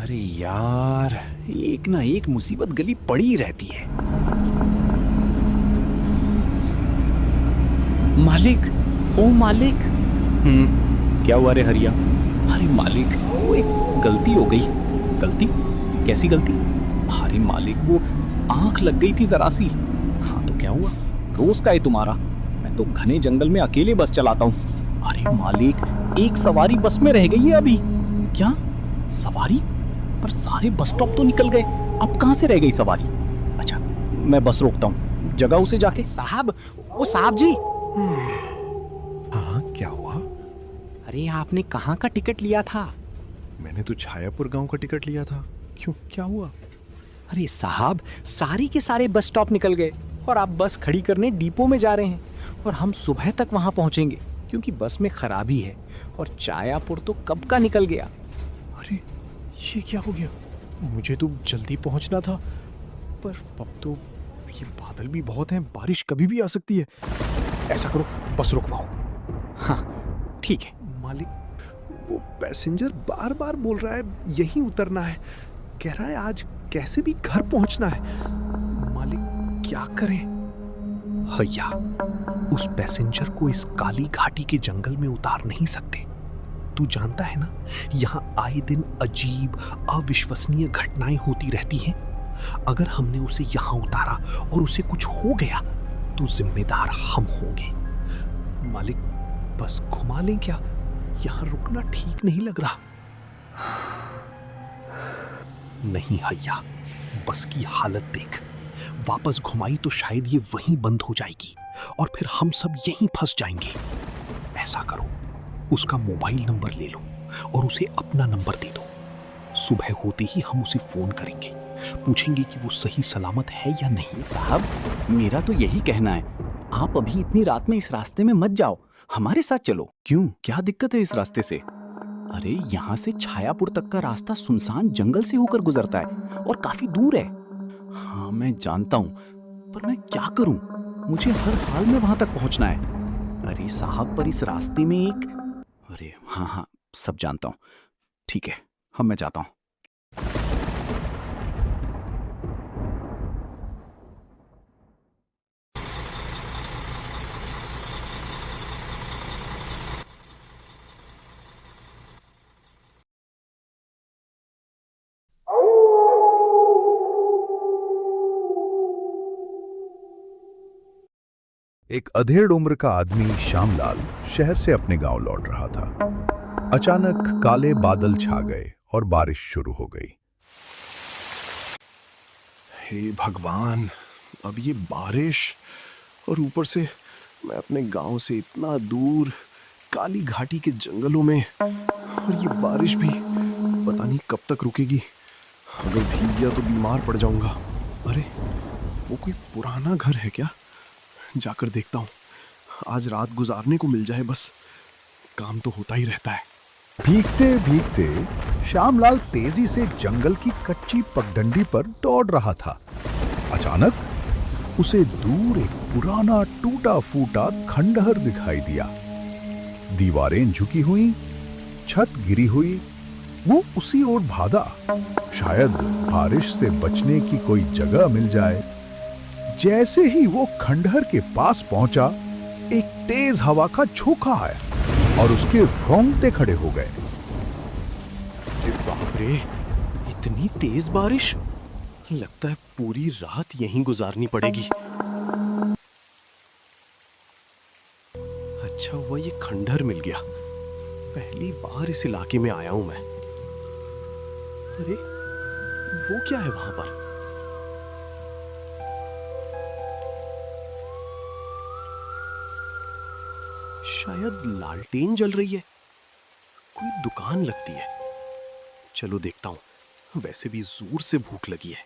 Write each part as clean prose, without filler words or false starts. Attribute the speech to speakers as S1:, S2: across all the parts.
S1: अरे यार, एक ना एक मुसीबत गली पड़ी रहती है। मालिक, ओ मालिक। क्या हुआ रे हरिया? अरे मालिक, वो एक गलती हो गई। गलती? कैसी गलती? अरे मालिक, वो आंख लग गई थी जरा सी। हाँ तो क्या हुआ? रोज का है तुम्हारा। मैं तो घने जंगल में अकेले बस चलाता हूँ। अरे मालिक, एक सवारी बस में रह गई है अभी। क्या सवारी? पर सारे बस स्टॉप तो निकल गए, अब कहां से रह गई सवारी? अच्छा, मैं बस रोकता हूँ, जगह उसे जाके। साहब, ओ साहब जी।
S2: हाँ, क्या हुआ?
S1: अरे आपने कहाँ का टिकट लिया था?
S2: मैंने तो छायापुर गांव का टिकट लिया था। क्यों, क्या हुआ?
S1: अरे साहब, सारी के सारे बस स्टॉप निकल गए और आप बस खड़ी करने डिपो में जा रहे हैं। और हम सुबह तक वहां पहुंचेंगे क्योंकि बस में खराबी है। और छायापुर तो कब का निकल गया।
S2: अरे, ये क्या हो गया? मुझे तो जल्दी पहुंचना था, पर अब तो ये बादल भी बहुत हैं, बारिश कभी भी आ सकती है। ऐसा करो, बस रुकवाओ।
S1: हाँ ठीक है।
S3: मालिक, वो पैसेंजर बार बार बोल रहा है यहीं उतरना है। कह रहा है आज कैसे भी घर पहुंचना है। मालिक, क्या करें? भैया, उस पैसेंजर को इस काली घाटी के जंगल में उतार नहीं सकते। तू जानता है ना, यहाँ आए दिन अजीब अविश्वसनीय घटनाएं होती रहती हैं। अगर हमने उसे यहाँ उतारा और उसे कुछ हो गया तो जिम्मेदार हम होंगे। मालिक, बस घुमा लें क्या? यहाँ रुकना ठीक नहीं लग रहा। नहीं भैया, बस की हालत देख। वापस घुमाई तो शायद ये वहीं बंद हो जाएगी और फिर हम सब यहीं फंस जाएंगे। ऐसा करो, उसका मोबाइल नंबर ले लो और उसे अपना नंबर दे दो। सुबह होते ही हम उसे फोन करेंगे, पूछेंगे कि वो सही सलामत है या नहीं।
S1: साहब, मेरा तो यही कहना है, आप अभी इतनी रात में इस रास्ते में मत जाओ, हमारे साथ चलो। क्यों, क्या दिक्कत है इस रास्ते से? अरे यहाँ से छायापुर तक का रास्ता सुनसान जंगल से होकर गुजरता है और काफी दूर है। हाँ मैं जानता हूँ, पर मैं क्या करूँ? मुझे हर हाल में वहां तक पहुंचना है। अरे साहब, पर इस रास्ते में एक... अरे हाँ हाँ, सब जानता हूँ। ठीक है, अब मैं जाता हूँ।
S4: एक अधेड़ उम्र का आदमी श्यामलाल शहर से अपने गांव लौट रहा था। अचानक काले बादल छा गए और बारिश शुरू हो गई।
S3: हे भगवान, अब ये बारिश, और ऊपर से मैं अपने गांव से इतना दूर काली घाटी के जंगलों में, और ये बारिश भी पता नहीं कब तक रुकेगी। अगर भीग गया तो बीमार पड़ जाऊंगा। अरे, वो कोई पुराना घर है क्या? जाकर देखता हूँ, आज रात गुजारने को मिल जाए बस। काम तो होता ही रहता है।
S4: भीगते भीगते श्यामलाल तेजी से जंगल की कच्ची पगडंडी पर दौड़ रहा था। अचानक उसे दूर एक पुराना टूटा फूटा खंडहर दिखाई दिया। दीवारें झुकी हुई, छत गिरी हुई। वो उसी ओर भागा, शायद बारिश से बचने की कोई जगह मिल जाए। जैसे ही वो खंडहर के पास पहुंचा, एक तेज हवा का झोंका आया और उसके रोंगटे खड़े हो गए।
S3: अरे बाप रे, इतनी तेज बारिश! लगता है पूरी रात यहीं गुजारनी पड़ेगी। अच्छा हुआ ये खंडहर मिल गया, पहली बार इस इलाके में आया हूं मैं। अरे, वो क्या है वहां पर? शायद लालटेन जल रही है, कोई दुकान लगती है। चलो देखता हूं, वैसे भी जोर से भूख लगी है।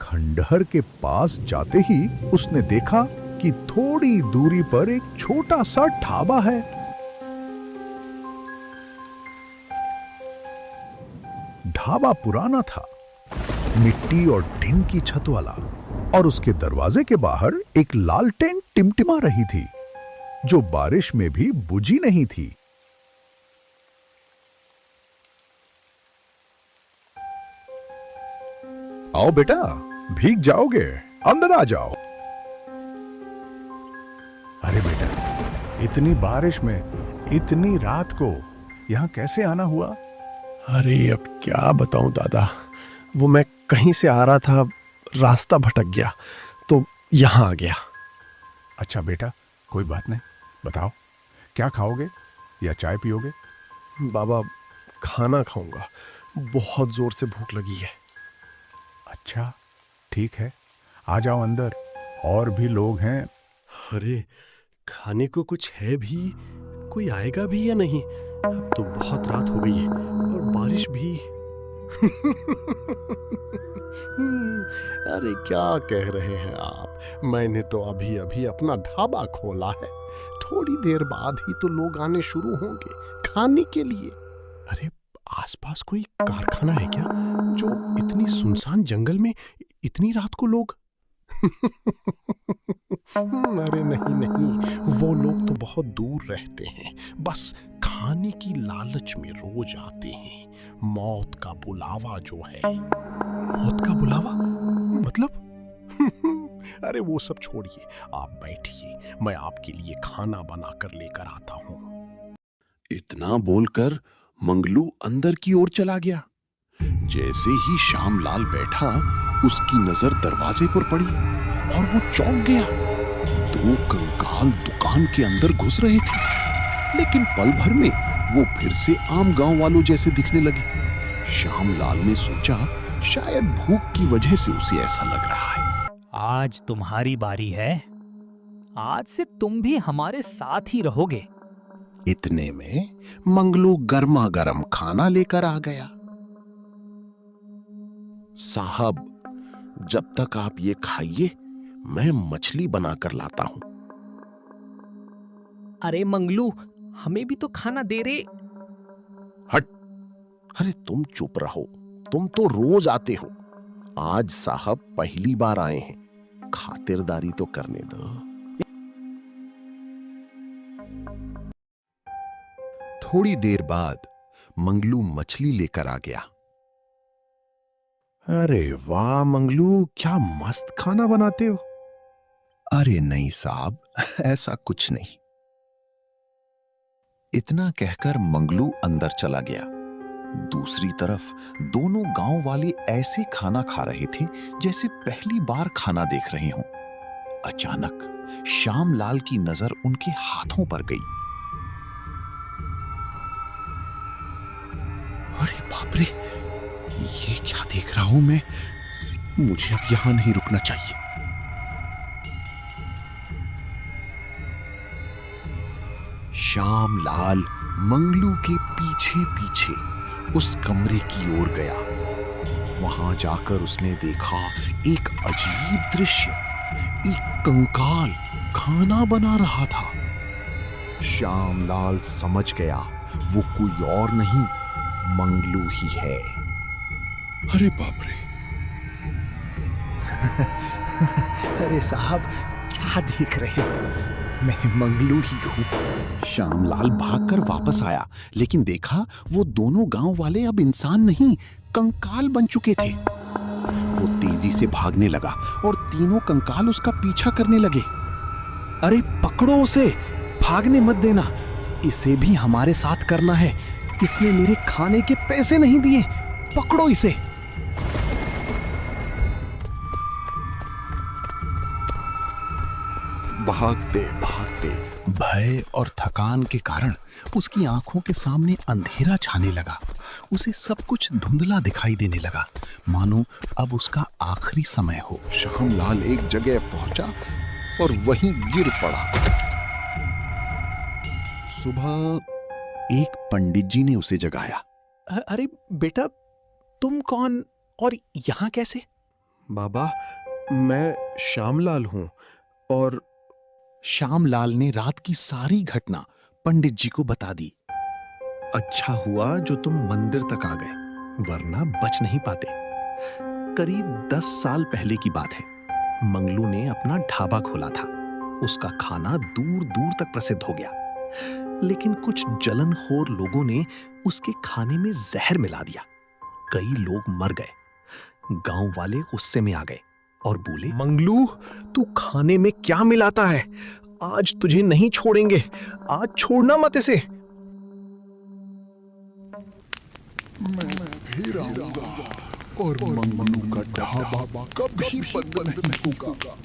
S4: खंडहर के पास जाते ही उसने देखा कि थोड़ी दूरी पर एक छोटा सा ढाबा है। ढाबा पुराना था, मिट्टी और टिन की छत वाला, और उसके दरवाजे के बाहर एक लालटेन टिमटिमा रही थी, जो बारिश में भी बुझी नहीं थी। आओ बेटा, भीग जाओगे, अंदर आ जाओ। अरे बेटा, इतनी बारिश में इतनी रात को यहां कैसे आना हुआ?
S2: अरे अब क्या बताऊं दादा, वो मैं कहीं से आ रहा था, रास्ता भटक गया तो यहाँ आ गया।
S4: अच्छा बेटा, कोई बात नहीं, बताओ क्या खाओगे या चाय पियोगे?
S2: बाबा, खाना खाऊंगा, बहुत जोर से भूख लगी है।
S4: अच्छा ठीक है, आ जाओ अंदर, और भी लोग हैं।
S2: अरे खाने को कुछ है भी? कोई आएगा भी या नहीं? अब तो बहुत रात हो गई है और बारिश भी। अरे क्या कह रहे हैं आप? मैंने तो अभी अभी अपना ढाबा खोला है, थोड़ी देर बाद ही तो लोग आने शुरू होंगे खाने के लिए। अरे आसपास कोई कारखाना है क्या, जो इतनी सुनसान जंगल में इतनी रात को लोग? अरे नहीं नहीं, वो लोग तो बहुत दूर रहते हैं, बस खाने की लालच में रोज आते हैं। मौत का बुलावा जो है। मौत का बुलावा मतलब? अरे वो सब छोड़िए, आप बैठिए, मैं आपके लिए खाना बनाकर लेकर आता हूँ।
S5: इतना बोलकर मंगलू अंदर की ओर चला गया। जैसे ही श्यामलाल बैठा, उसकी नजर दरवाजे पर पड़ी और वो चौंक गया। दो कंकाल दुकान के अंदर घुस रहे थे, लेकिन पल भर में वो फिर से आम गांव वालों जैसे दिखने लगे। श्यामलाल ने सोचा, शायद भूख की वजह से उसे ऐसा लग रहा है।
S6: आज तुम्हारी बारी है, आज से तुम भी हमारे साथ ही रहोगे।
S5: इतने में मंगलू गर्मा गर्म खाना लेकर आ गया। साहब, जब तक आप ये खाइए, मैं मछली बनाकर लाता हूं।
S6: अरे मंगलू, हमें भी तो खाना दे रे।
S5: हट! अरे तुम चुप रहो, तुम तो रोज आते हो। आज साहब पहली बार आए हैं, खातिरदारी तो करने दो। थोड़ी देर बाद मंगलू मछली लेकर आ गया।
S2: अरे वाह मंगलू, क्या मस्त खाना बनाते हो।
S5: अरे नहीं साहब, ऐसा कुछ नहीं। इतना कहकर मंगलू अंदर चला गया। दूसरी तरफ दोनों गांव वाले ऐसे खाना खा रहे थे जैसे पहली बार खाना देख रहे हों। अचानक श्यामलाल की नजर उनके हाथों पर गई। अरे बाप रे, ये क्या देख रहा हूं मैं? मुझे अब यहां नहीं रुकना चाहिए। श्यामलाल मंगलू के पीछे पीछे उस कमरे की ओर गया। वहां जाकर उसने देखा एक अजीब दृश्य। एक कंकाल खाना बना रहा था। श्यामलाल समझ गया, वो कोई और नहीं, मंगलू ही है। अरे बाप रे!
S3: अरे साहब, क्या देख रहे हो? मैं मंगलू ही हूं।
S5: श्यामलाल भागकर वापस आया, लेकिन देखा वो दोनों गांव वाले अब इंसान नहीं, कंकाल बन चुके थे। वो तेजी से भागने लगा और तीनों कंकाल उसका पीछा करने लगे।
S3: अरे पकड़ो उसे, भागने मत देना, इसे भी हमारे साथ करना है। इसने मेरे खाने के पैसे नहीं दिए, पकड़ो इसे।
S5: भागते भागते भय और थकान के कारण उसकी आंखों के सामने अंधेरा छाने लगा। उसे सब कुछ धुंधला दिखाई देने लगा, मानो अब उसका आखिरी समय हो। श्यामलाल एक जगह पहुंचा और वहीं गिर पड़ा। सुबह एक पंडित जी ने उसे जगाया।
S3: अरे बेटा, तुम कौन और यहां कैसे?
S2: बाबा, मैं श्यामलाल हूं। और
S5: श्यामलाल ने रात की सारी घटना पंडित जी को बता दी। अच्छा हुआ जो तुम मंदिर तक आ गए, वरना बच नहीं पाते। करीब 10 साल पहले की बात है। मंगलू ने अपना ढाबा खोला था। उसका खाना दूर दूर तक प्रसिद्ध हो गया, लेकिन कुछ जलनखोर लोगों ने उसके खाने में जहर मिला दिया। कई लोग मर गए।
S3: गांव वाले गुस्से में आ गए और बोले, मंगलू, तू खाने में क्या मिलाता है? आज तुझे नहीं छोड़ेंगे, आज छोड़ना मत इसे।
S4: फिर आऊंगा और मंगलू का ढाबा कभी बंद नहीं होगा।